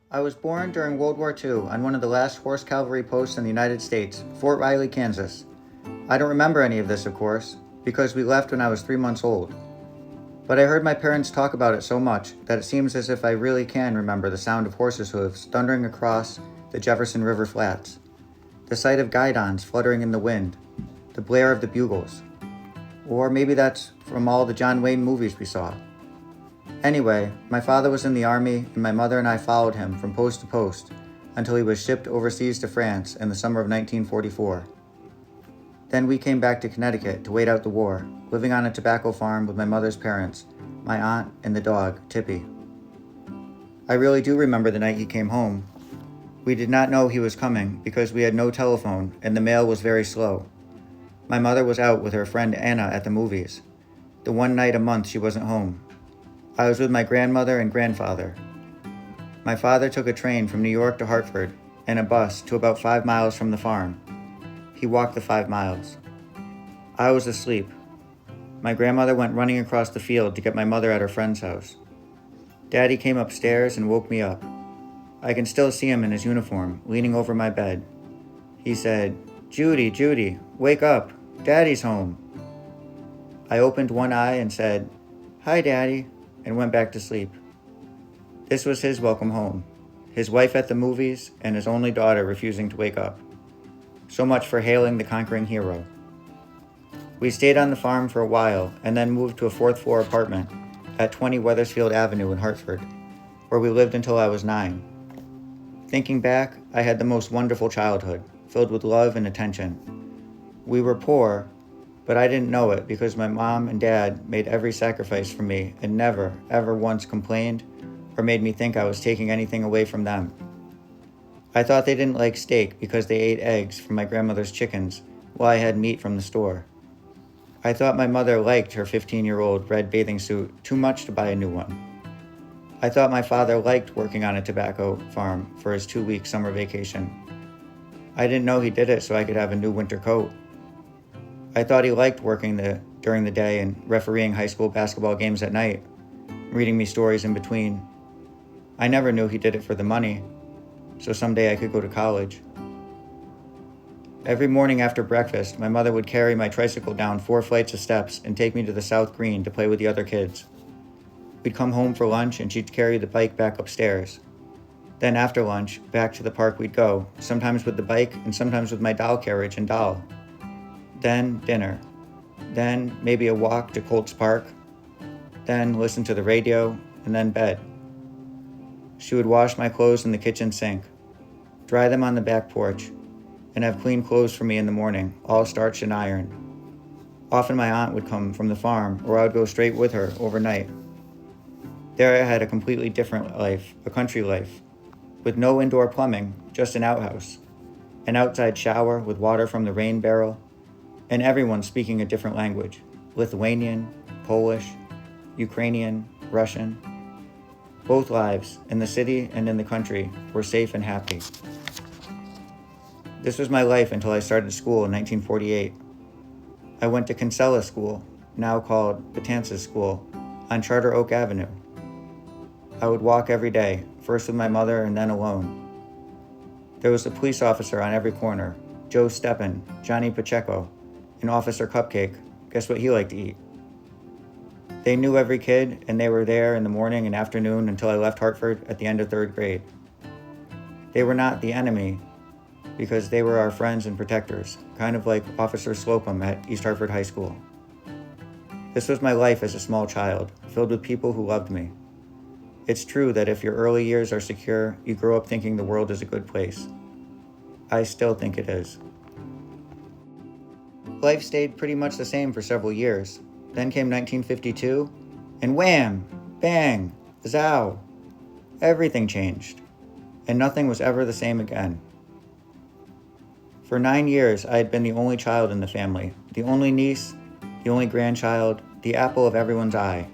I was born during World War II on one of the last horse cavalry posts in the United States, Fort Riley, Kansas. I don't remember any of this, of course, because we left when I was 3 months old. But I heard my parents talk about it so much that it seems as if I really can remember the sound of horses' hooves thundering across the Jefferson River flats, the sight of guidons fluttering in the wind, the blare of the bugles. Or maybe that's from all the John Wayne movies we saw. Anyway, my father was in the army, and my mother and I followed him from post to post until he was shipped overseas to France in the summer of 1944. Then we came back to Connecticut to wait out the war, living on a tobacco farm with my mother's parents, my aunt, and the dog, Tippy. I really do remember the night he came home. We did not know he was coming because we had no telephone and the mail was very slow. My mother was out with her friend Anna at the movies. The one night a month she wasn't home. I was with my grandmother and grandfather. My father took a train from New York to Hartford and a bus to about 5 miles from the farm. He walked the 5 miles. I was asleep. My grandmother went running across the field to get my mother at her friend's house. Daddy came upstairs and woke me up. I can still see him in his uniform, leaning over my bed. He said, "Judy, Judy, wake up. Daddy's home." I opened one eye and said, "Hi, Daddy," and went back to sleep. This was his welcome home, his wife at the movies and his only daughter refusing to wake up. So much for hailing the conquering hero. We stayed on the farm for a while and then moved to a fourth-floor apartment at 20 Wethersfield Avenue in Hartford, where we lived until I was 9. Thinking back, I had the most wonderful childhood, filled with love and attention. We were poor, but I didn't know it because my mom and dad made every sacrifice for me and never, ever once complained or made me think I was taking anything away from them. I thought they didn't like steak because they ate eggs from my grandmother's chickens while I had meat from the store. I thought my mother liked her 15-year-old red bathing suit too much to buy a new one. I thought my father liked working on a tobacco farm for his 2-week summer vacation. I didn't know he did it so I could have a new winter coat. I thought he liked working during the day and refereeing high school basketball games at night, reading me stories in between. I never knew he did it for the money, so someday I could go to college. Every morning after breakfast, my mother would carry my tricycle down 4 flights of steps and take me to the South Green to play with the other kids. We'd come home for lunch and she'd carry the bike back upstairs. Then after lunch, back to the park we'd go, sometimes with the bike and sometimes with my doll carriage and doll. Then dinner. Then maybe a walk to Colts Park. Then listen to the radio, and then bed. She would wash my clothes in the kitchen sink, dry them on the back porch, and have clean clothes for me in the morning, all starched and ironed. Often my aunt would come from the farm, or I would go straight with her overnight. There I had a completely different life, a country life, with no indoor plumbing, just an outhouse, an outside shower with water from the rain barrel, and everyone speaking a different language, Lithuanian, Polish, Ukrainian, Russian. Both lives, in the city and in the country, were safe and happy. This was my life until I started school in 1948. I went to Kinsella School, now called Betances School, on Charter Oak Avenue. I would walk every day, first with my mother and then alone. There was a police officer on every corner, Joe Steppen, Johnny Pacheco, and Officer Cupcake. Guess what he liked to eat? They knew every kid, and they were there in the morning and afternoon until I left Hartford at the end of 3rd grade. They were not the enemy, because they were our friends and protectors, kind of like Officer Slocum at East Hartford High School. This was my life as a small child, filled with people who loved me. It's true that if your early years are secure, you grow up thinking the world is a good place. I still think it is. Life stayed pretty much the same for several years. Then came 1952, and wham, bang, zow. Everything changed, and nothing was ever the same again. For 9 years, I had been the only child in the family, the only niece, the only grandchild, the apple of everyone's eye.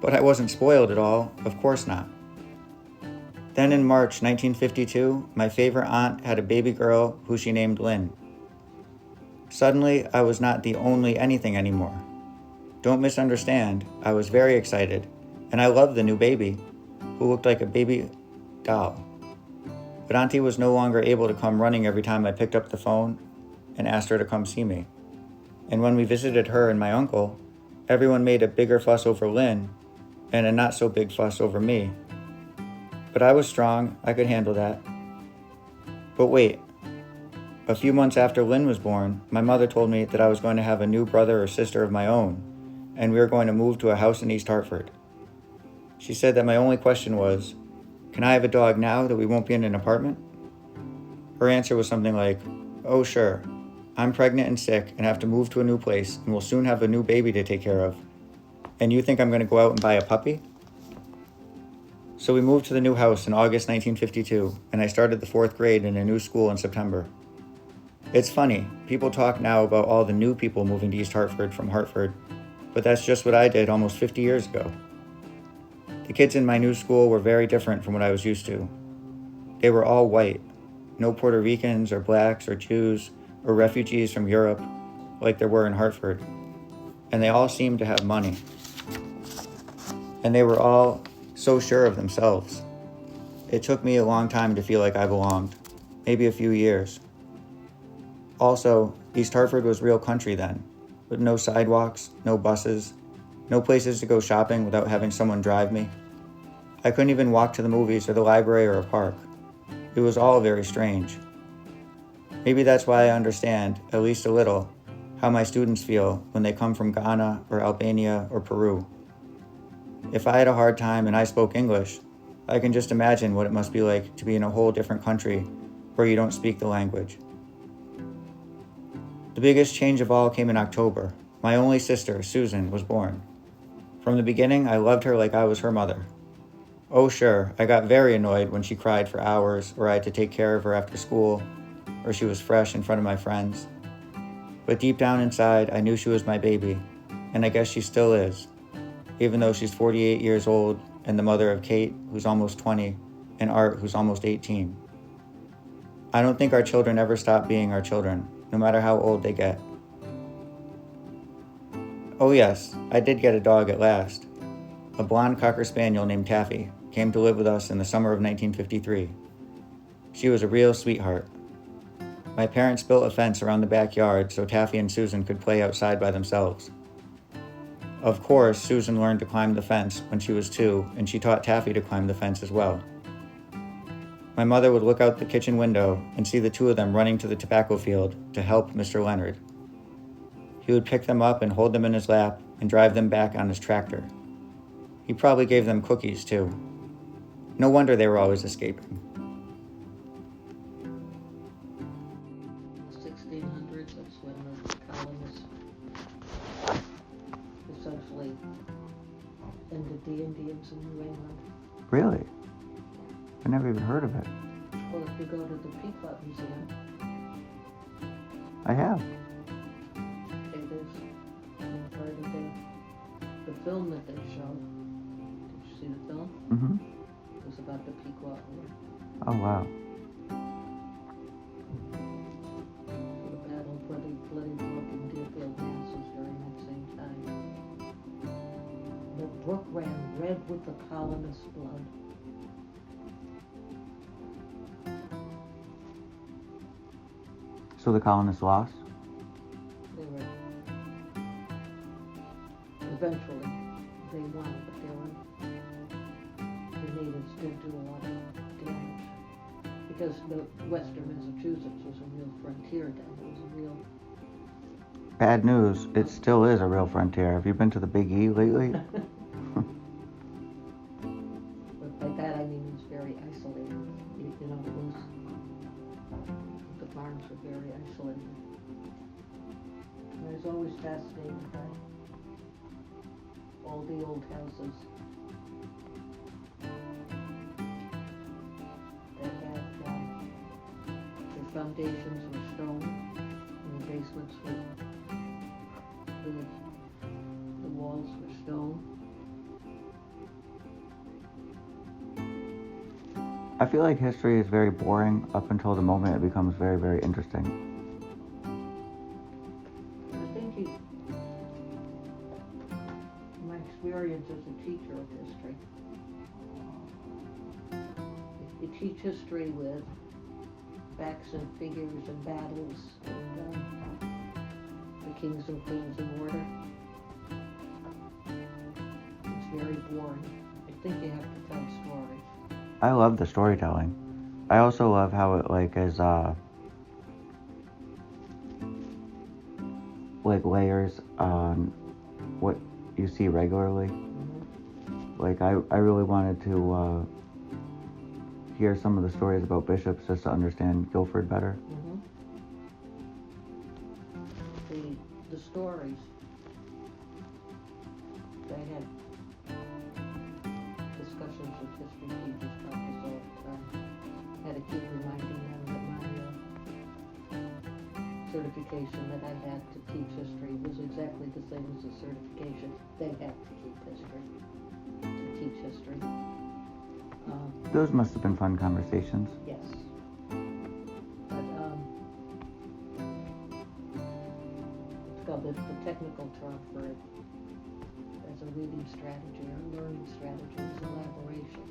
But I wasn't spoiled at all, of course not. Then in March 1952, my favorite aunt had a baby girl who she named Lynn. Suddenly, I was not the only anything anymore. Don't misunderstand, I was very excited, and I loved the new baby, who looked like a baby doll. But Auntie was no longer able to come running every time I picked up the phone and asked her to come see me. And when we visited her and my uncle, everyone made a bigger fuss over Lynn and a not so big fuss over me. But I was strong, I could handle that. But wait, a few months after Lynn was born, my mother told me that I was going to have a new brother or sister of my own, and we were going to move to a house in East Hartford. She said that my only question was, can I have a dog now that we won't be in an apartment? Her answer was something like, oh sure, I'm pregnant and sick and have to move to a new place and will soon have a new baby to take care of. And you think I'm going to go out and buy a puppy? So we moved to the new house in August 1952, and I started the 4th grade in a new school in September. It's funny, people talk now about all the new people moving to East Hartford from Hartford, but that's just what I did almost 50 years ago. The kids in my new school were very different from what I was used to. They were all white, no Puerto Ricans or blacks or Jews or refugees from Europe like there were in Hartford. And they all seemed to have money. And they were all so sure of themselves. It took me a long time to feel like I belonged, maybe a few years. Also, East Hartford was real country then, with no sidewalks, no buses, no places to go shopping without having someone drive me. I couldn't even walk to the movies or the library or a park. It was all very strange. Maybe that's why I understand, at least a little, how my students feel when they come from Ghana or Albania or Peru. If I had a hard time and I spoke English, I can just imagine what it must be like to be in a whole different country where you don't speak the language. The biggest change of all came in October. My only sister, Susan, was born. From the beginning, I loved her like I was her mother. Oh sure, I got very annoyed when she cried for hours, or I had to take care of her after school, or she was fresh in front of my friends. But deep down inside, I knew she was my baby, and I guess she still is, even though she's 48 years old and the mother of Kate, who's almost 20, and Art, who's almost 18. I don't think our children ever stop being our children, no matter how old they get. Oh yes, I did get a dog at last. A blonde Cocker Spaniel named Taffy came to live with us in the summer of 1953. She was a real sweetheart. My parents built a fence around the backyard so Taffy and Susan could play outside by themselves. Of course, Susan learned to climb the fence when she was 2, and she taught Taffy to climb the fence as well. My mother would look out the kitchen window and see the two of them running to the tobacco field to help Mr. Leonard. He would pick them up and hold them in his lap and drive them back on his tractor. He probably gave them cookies, too. No wonder they were always escaping. 1600s, that's when the colonists essentially ended the Indians in New England. Really? I never even heard of it. Well, if you go to the Pequot Museum, I have. it is part of the film that they showed. Did you see the film? Mm-hmm. It was about the Pequot War. Oh, wow. The battle of Bloody Brook and Deerfield, Mass. Was during that same time. The brook ran red with the colonists' blood. So the colonists lost? They were, eventually, they won, but the natives did do a lot of damage. Because the western Massachusetts was a real frontier then. It was a real... Bad news, it still is a real frontier. Have you been to the Big E lately? But by that I mean it's very isolated. You know, it was... The farms were very isolated. And I was always fascinated by all the old houses that had their foundations were stone and the basements were the walls were stone. I feel like history is very boring up until the moment it becomes very, very interesting. I think my experience as a teacher of history, it teach history with facts and figures and battles and the kings and queens in order. It's very boring. I think you have to tell stories. I love the storytelling. I also love how it is layers on what you see regularly. Mm-hmm. I really wanted to hear some of the stories about bishops just to understand Guilford better. Mm-hmm. The stories, they had discussions with history teachers about this all the time. Had to keep reminding them that my certification that I had to teach history was exactly the same as the certification they had to teach history. Those must have been fun conversations. Yes. But it's called the technical term for it as a reading strategy or learning strategy is elaboration.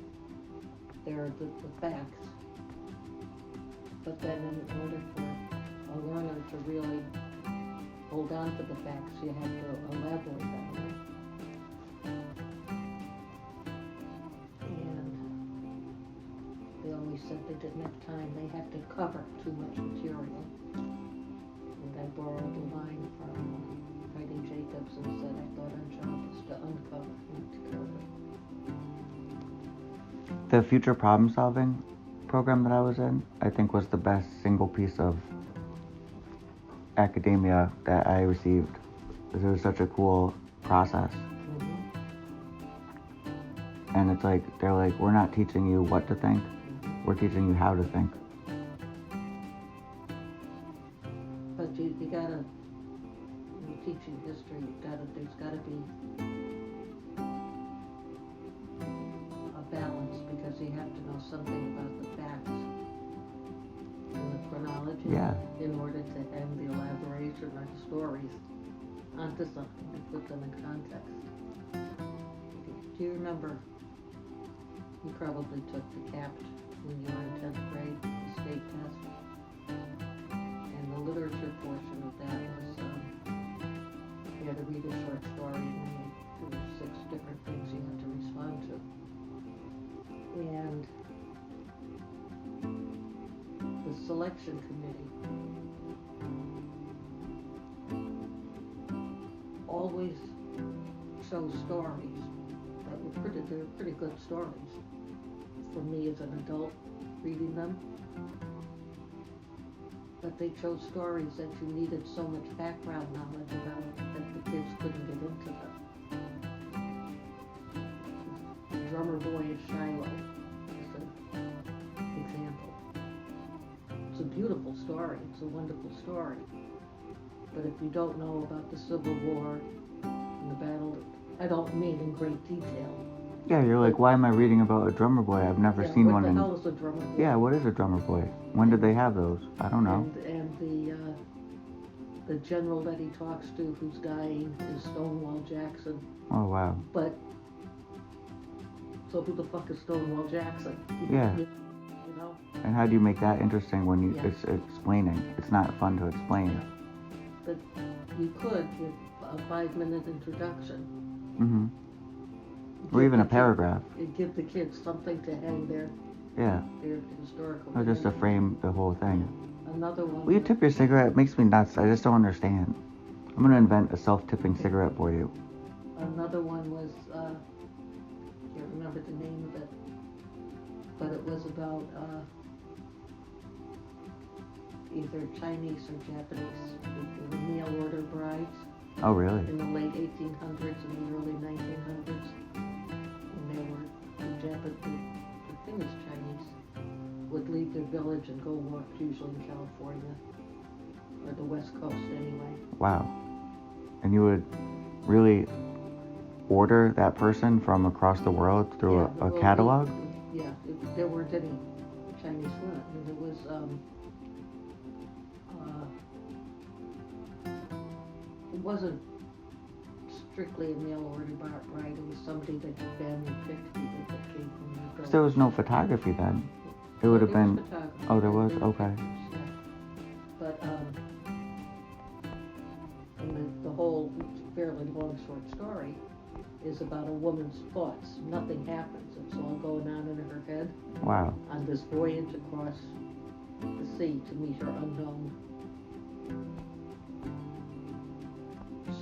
There are the facts, but then in order for a learner to really hold on to the facts, you have to elaborate on them. And they always said they didn't have time. They had to cover too much material. And I borrowed a line from Heidi Jacobs and said, I thought our job was to uncover, not to cover. The future problem solving program that I was in, I think was the best single piece of academia that I received. It was such a cool process. Mm-hmm. And it's they're we're not teaching you what to think, we're teaching you how to think. But you gotta, when you're teaching history, there's gotta be a balance, because you have to know something about the facts and the chronology in order to end the elaboration or the stories onto something and put them in context. Do you remember, you probably took the CAPT when you were in 10th grade, the state test, and the literature portion of that was, you had to read a short story and then there were 6 different things you had to respond to. And the selection committee always chose stories that were pretty good stories for me as an adult reading them. But they chose stories that you needed so much background knowledge about that the kids couldn't get into them. The Drummer Boy of Shiloh is an example. It's a beautiful story, it's a wonderful story. But if you don't know about the Civil War and the battle, I don't mean in great detail. Yeah, you're why am I reading about a drummer boy? I've never seen one. What the hell is a drummer boy? Yeah, what is a drummer boy? When did they have those? I don't know. And the general that he talks to who's dying is Stonewall Jackson. Oh, wow. But, so who the fuck is Stonewall Jackson? Yeah. You know? And how do you make that interesting when it's explaining? It's not fun to explain. Yeah. But you could with a 5-minute introduction. Mm-hmm. Or even a paragraph. It'd give the kids something to hang their historical. Or just to frame the whole thing. Yeah. Another one. Will you tip your cigarette? It makes me nuts. I just don't understand. I'm going to invent a self-tipping cigarette for you. Another one was, can't remember the name of it, but it was about either Chinese or Japanese. They were mail order brides. Oh, really? In the late 1800s and the early 1900s. And they were, the thing is Chinese, would leave their village and go work usually in California, or the West Coast anyway. Wow. And you would really order that person from across the world through a catalog? There weren't any Chinese women. I mean, it was, it wasn't strictly a mail order bride. It was somebody that your family picked, people that came from your village. There was no photography then. It would have There was been. photography, Oh, there was? were Okay. pictures, yeah. But, and the whole fairly long short story is about a woman's thoughts. Nothing happens. It's all going on in her head Wow. on this voyage across the sea to meet her unknown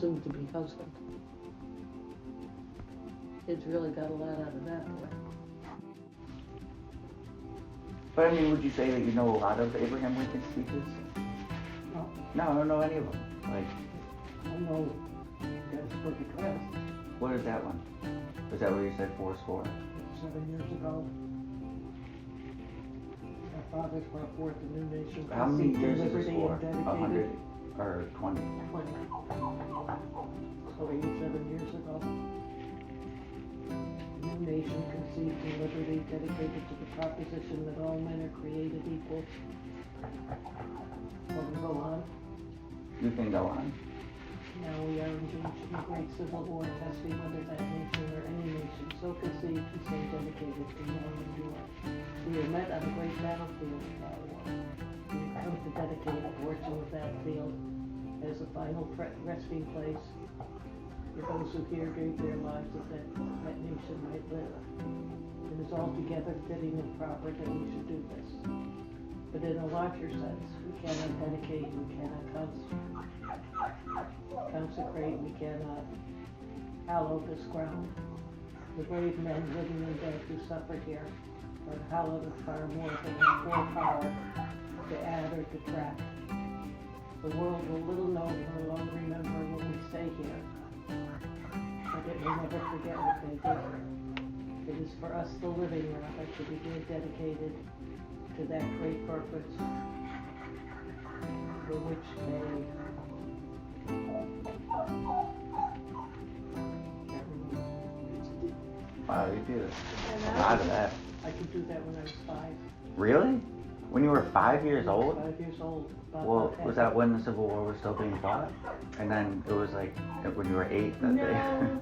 soon-to-be husband. Kids really got a lot out of that boy. But I mean, would you say that you know a lot of Abraham Lincoln's speeches? No, No, I don't know any of them. Like, I know Gettysburg Address what is that one? Was that where you said 4 score? 7 years ago. Our fathers brought forth the new nation. How many years is this liberty for? and dedicated 100 or 20? 20. So 87 years ago. New nation conceived in liberty, dedicated to the proposition that all men are created equal. Want to go on? You can go on. Now we are engaged in a great civil war, testing whether that nation or any nation so conceived and so dedicated can long endure. We are met on a great battlefield of our war. We have come to dedicate a portion of that field as a final resting place for those who here gave their lives that nation might live. It is altogether fitting and proper that we should do this. But in a larger sense, we cannot dedicate, we cannot consecrate, we cannot hallow this ground. The brave men living and dead who suffered here are hallowed with far more than have full power to add or detract. The world will little know nor long remember what we say here, but it will never forget what they did. It is for us, the living, rather, to be dedicated to that great purpose for which they Wow, you do a lot of that. I could do that when I was 5. Really? When you were 5 years old? 5 years old. Well, was that when the Civil War was still being fought? And then it was like when you were 8 that No.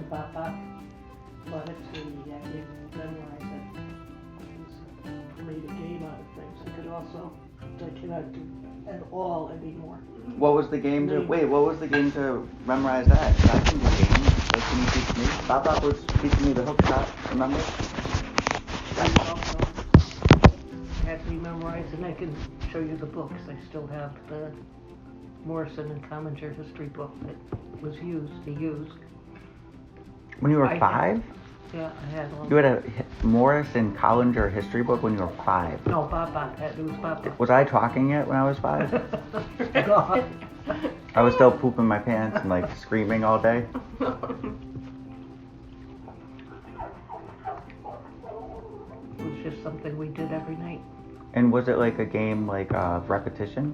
Papa wanted to memorize it. Made a game out of things. I cannot do at all anymore. What was the game to, what was the game to memorize that? 'Cause I can do games. Like, can you teach me? Bob was teaching me the hook shot, remember? Have me memorized, and I can show you the books. I still have the Morrison and Commoner history book that was used. When you were I 5? Yeah, I had one. You had a Morris and Collinger history book when you were 5? No, Papa. It was Papa. Was I talking yet when I was 5? God. I was still pooping my pants and like screaming all day. It was just something we did every night. And was it like a game like repetition?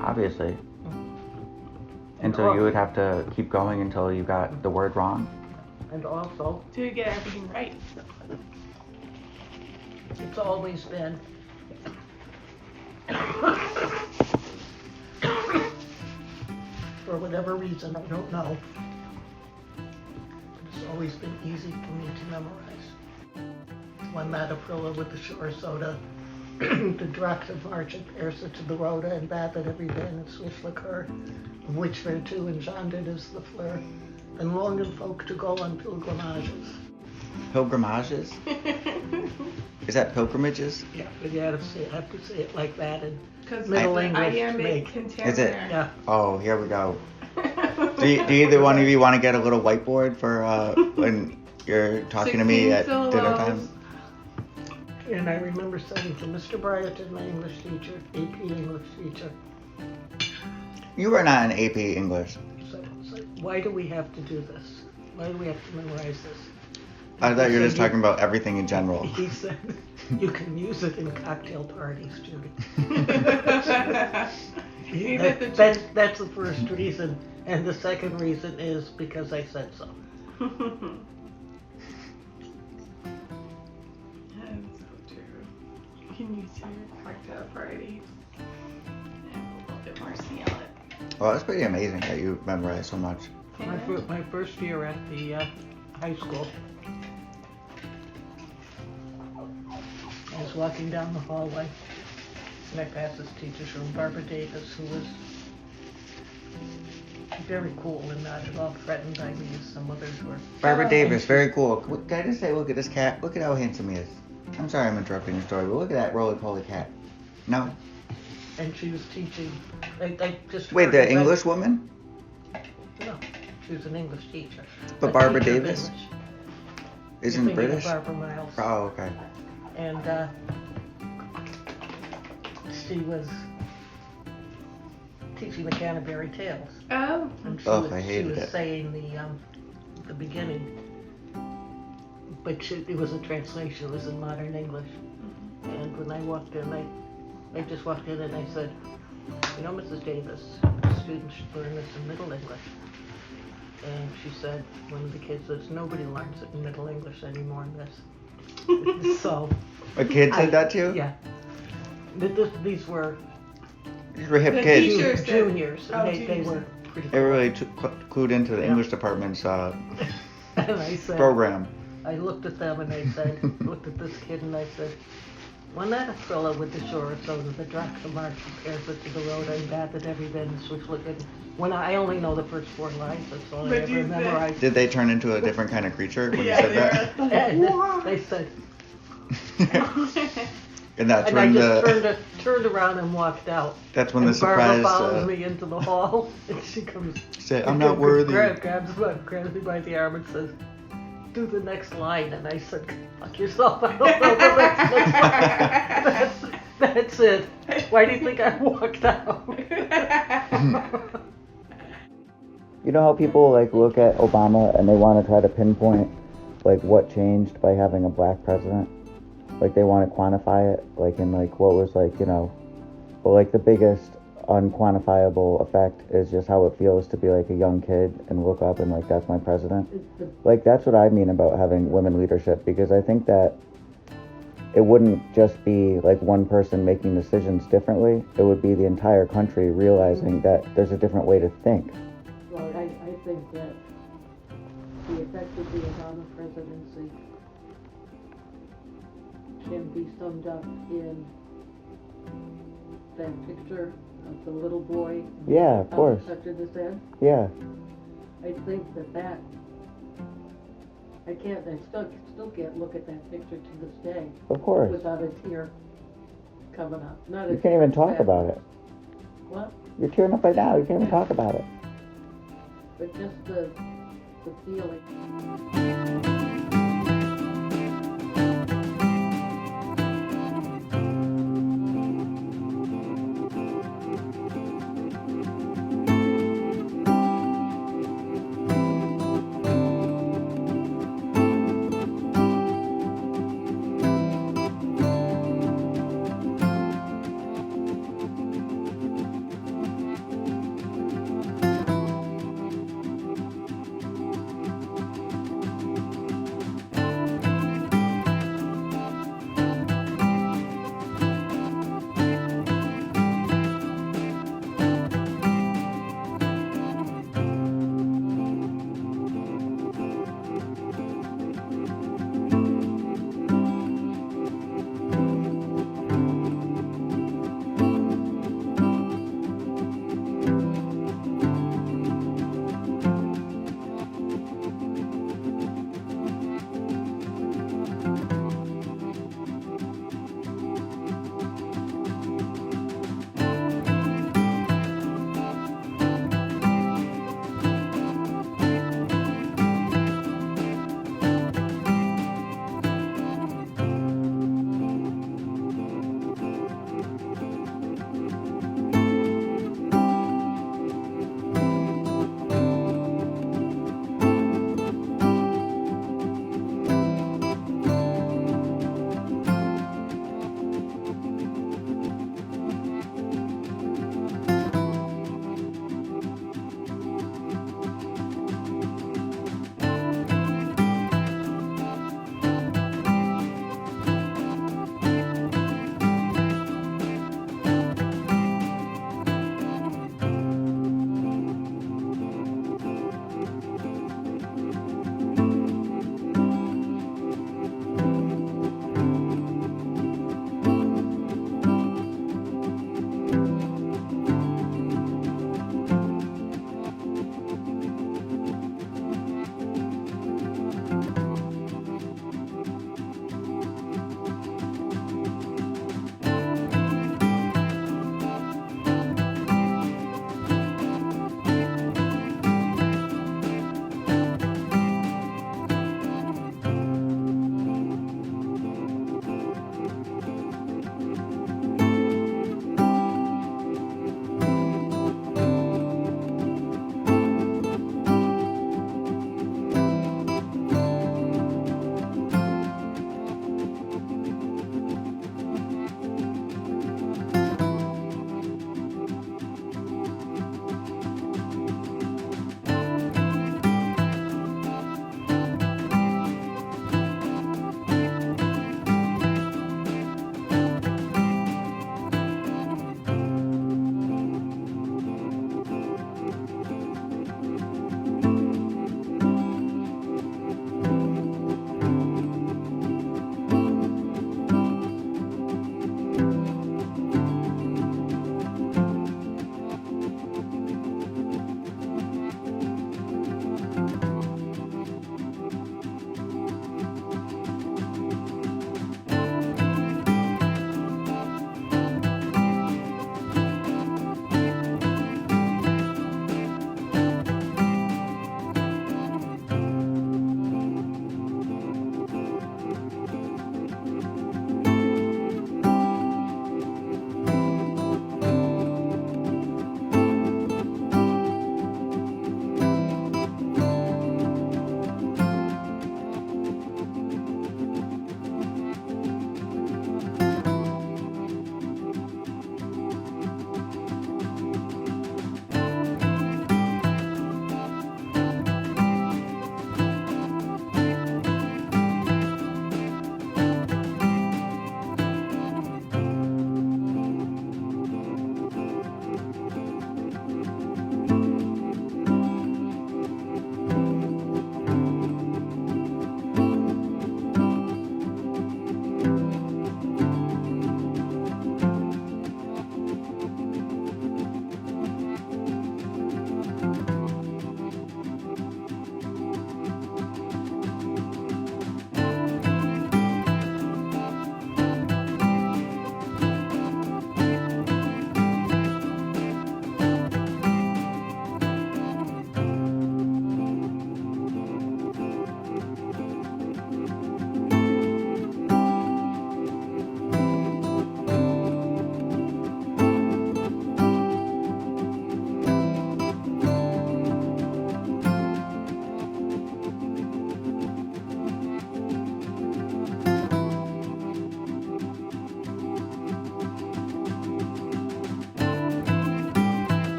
Obviously. And so you would have to keep going until you got the word wrong? And also, to get everything right. it's always been for whatever reason, I don't know. It's always been easy for me to memorize. One Mataprilla with the shore soda, the Drax of March and Persa to the Rhoda and Babbitt every day and Swiss liqueur, which thereto engendered is the fleur, and long and folk to go on pilgrimages. Pilgrimages? Is that pilgrimages? Yeah, but you have to say it like that in Because Middle English to iambic make. pentameter. Is it? Yeah. Oh, here we go. Do either one of you want to get a little whiteboard for when you're talking to me at dinner time? And I remember saying to Mr. Bryant, my English teacher, AP English teacher, You were not an AP English. so, why do we have to do this? Why do we have to memorize this? I thought you were He just said talking about everything in general. He said, you can use it in cocktail parties, Judy. That's the first reason. And the second reason is because I said so. That's so true. You can use your cocktail parties and a little bit more scale it. Well, that's pretty amazing that you memorized so much. My first year at the high school, I was walking down the hallway, and I passed this teacher's room, Barbara Davis, who was very cool and not at all threatened by me as some others were. Barbara Davis, very cool. Can I just say, look at this cat. Look at how handsome he is. I'm sorry I'm interrupting your story, but look at that roly-poly cat. No? And she was teaching, I just... Wait, heard the it, English woman? No, she was an English teacher. But A Barbara teacher of Davis English. isn't You're thinking of British? Barbara Miles. Oh, okay. And she was teaching the Canterbury Tales. Oh. And I hated she was it. saying the beginning, but it was a translation. It was in modern English. And when I walked in, I just walked in and I said, you know, Mrs. Davis, students should learn this in Middle English. And she said, one of the kids says, nobody learns it in Middle English anymore, miss. So. A kid said that to you? Yeah. These were These were hip The kids. teachers. juniors. Oh, And they juniors. were pretty They were really clued into the Yeah. English department's And I said, program. I looked at them and I said, looked at this kid and I said, when that fellow with the short soda, the Draxa March compares it to the road I battered every day and switch looking. When I only know the first 4 lines, that's all I But ever you said- memorized. Did they turn into a different kind of creature when Yeah, you said that? And they said, And that's and I when just turned around and walked out. that's when And the Barbara surprise follows me into the hall, and she comes. said, I'm not worthy. Grabs me by the arm and says, "Do the next line." And I said, "Fuck yourself! I don't know the next line." That's it. Why do you think I walked out? You know how people like look at Obama and they want to try to pinpoint like what changed by having a black president? Like they want to quantify it, like in like what was like, you know, well like the biggest unquantifiable effect is just how it feels to be like a young kid and look up and like that's my president. Like that's what I mean about having women leadership, because I think that it wouldn't just be like one person making decisions differently. It would be the entire country realizing that there's a different way to think. Well, I think that the effect of the Obama presidency can be summed up in that picture of the little boy. Yeah, of course. Touching his head. Yeah. I think that I still can't look at that picture to this day Of course. without a tear coming up. Not You can't even talk about it. What? You're tearing up right now. You can't even talk about it. But just the feeling.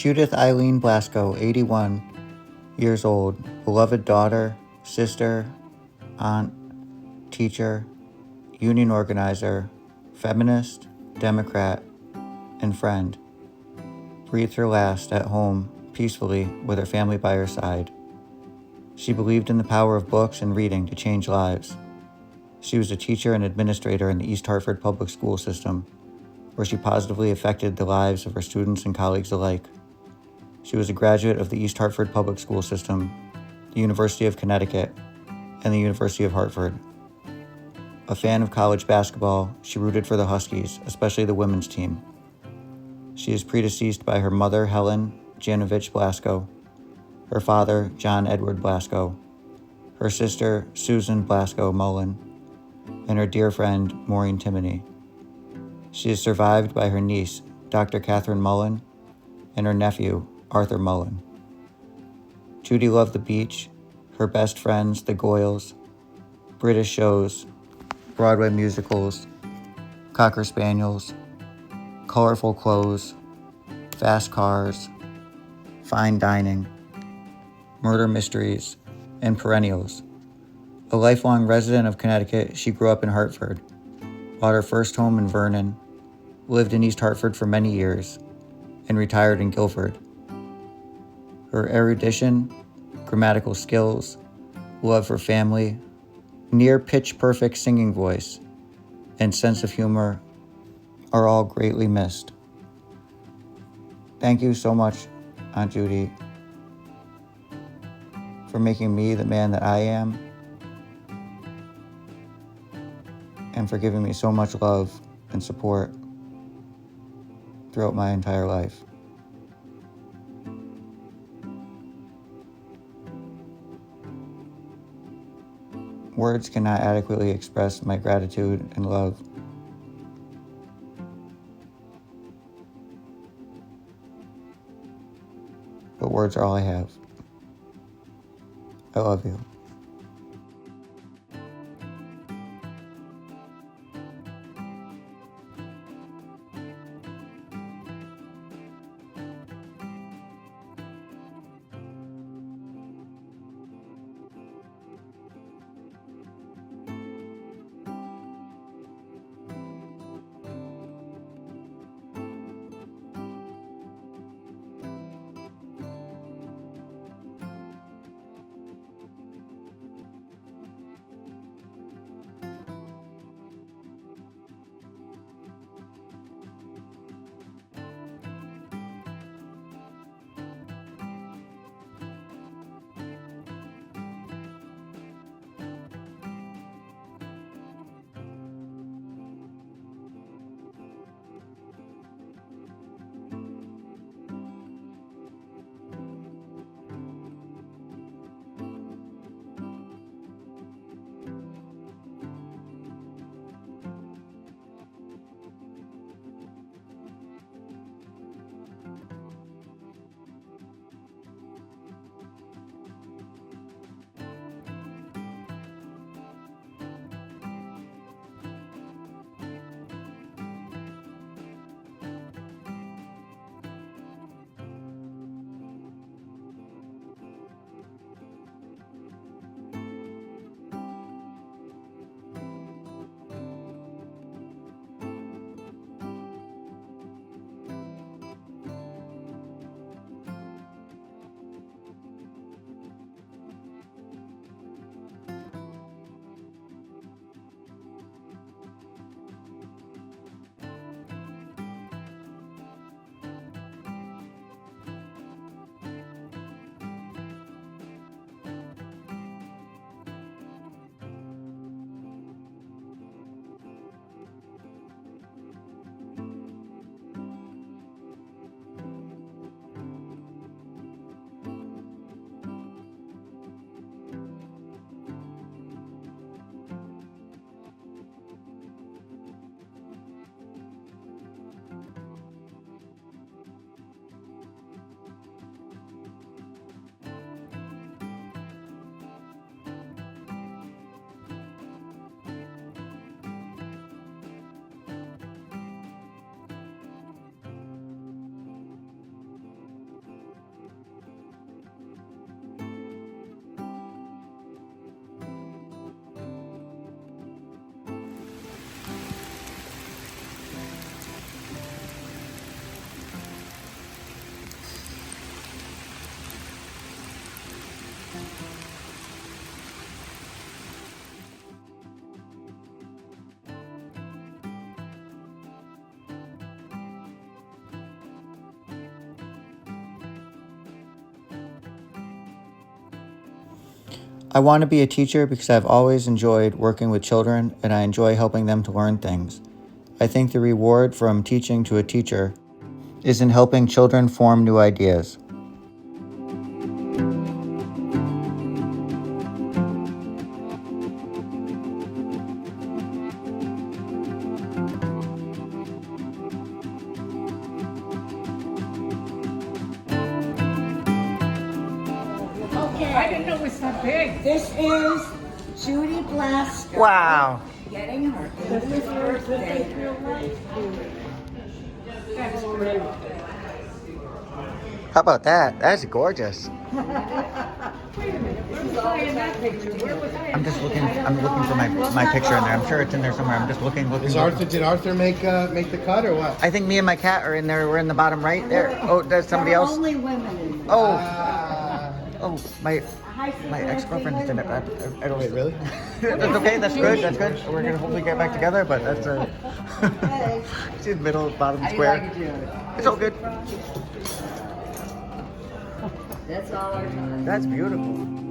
Judith Eileen Blasko, 81 years old, beloved daughter, sister, aunt, teacher, union organizer, feminist, Democrat, and friend, breathed her last at home peacefully with her family by her side. She believed in the power of books and reading to change lives. She was a teacher and administrator in the East Hartford public school system, where she positively affected the lives of her students and colleagues alike. She was a graduate of the East Hartford public school system, the University of Connecticut, and the University of Hartford. A fan of college basketball, she rooted for the Huskies, especially the women's team. She is predeceased by her mother, Helen, Janovich Blasko, her father, John Edward Blasko, her sister, Susan Blasko Mullen, and her dear friend, Maureen Timoney. She is survived by her niece, Dr. Katharine Mullen, and her nephew, Arthur Mullen. Judy loved the beach, her best friends, the Goyls, British shows, Broadway musicals, cocker spaniels, colorful clothes, fast cars, fine dining, murder mysteries, and perennials. A lifelong resident of Connecticut, she grew up in Hartford, bought her first home in Vernon, lived in East Hartford for many years, and retired in Guilford. Her erudition, grammatical skills, love for family, near pitch-perfect singing voice, and sense of humor are all greatly missed. Thank you so much, Aunt Judy, for making me the man that I am, and for giving me so much love and support throughout my entire life. Words cannot adequately express my gratitude and love. But words are all I have. I love you. I want to be a teacher because I've always enjoyed working with children and I enjoy helping them to learn things. I think the reward from teaching to a teacher is in helping children form new ideas. I didn't know it was that big. This is Judy Blasko. Wow. Getting her 80th birthday. That's great. How about that? That's gorgeous. Wait a minute, where was I in that picture? Where was I? I'm looking for my picture in there. I'm sure it's in there somewhere. I'm just looking. Did Arthur make the cut or what? I think me and my cat are in there. We're in the bottom right there. Oh, there's somebody else. Only women in Oh, Uh, my ex-girlfriend is in it. I don't. wait, really? That's okay. That's good. That's good. We're gonna hopefully get back together. But that's she's middle, bottom square. It's all good. That's all our time. That's beautiful.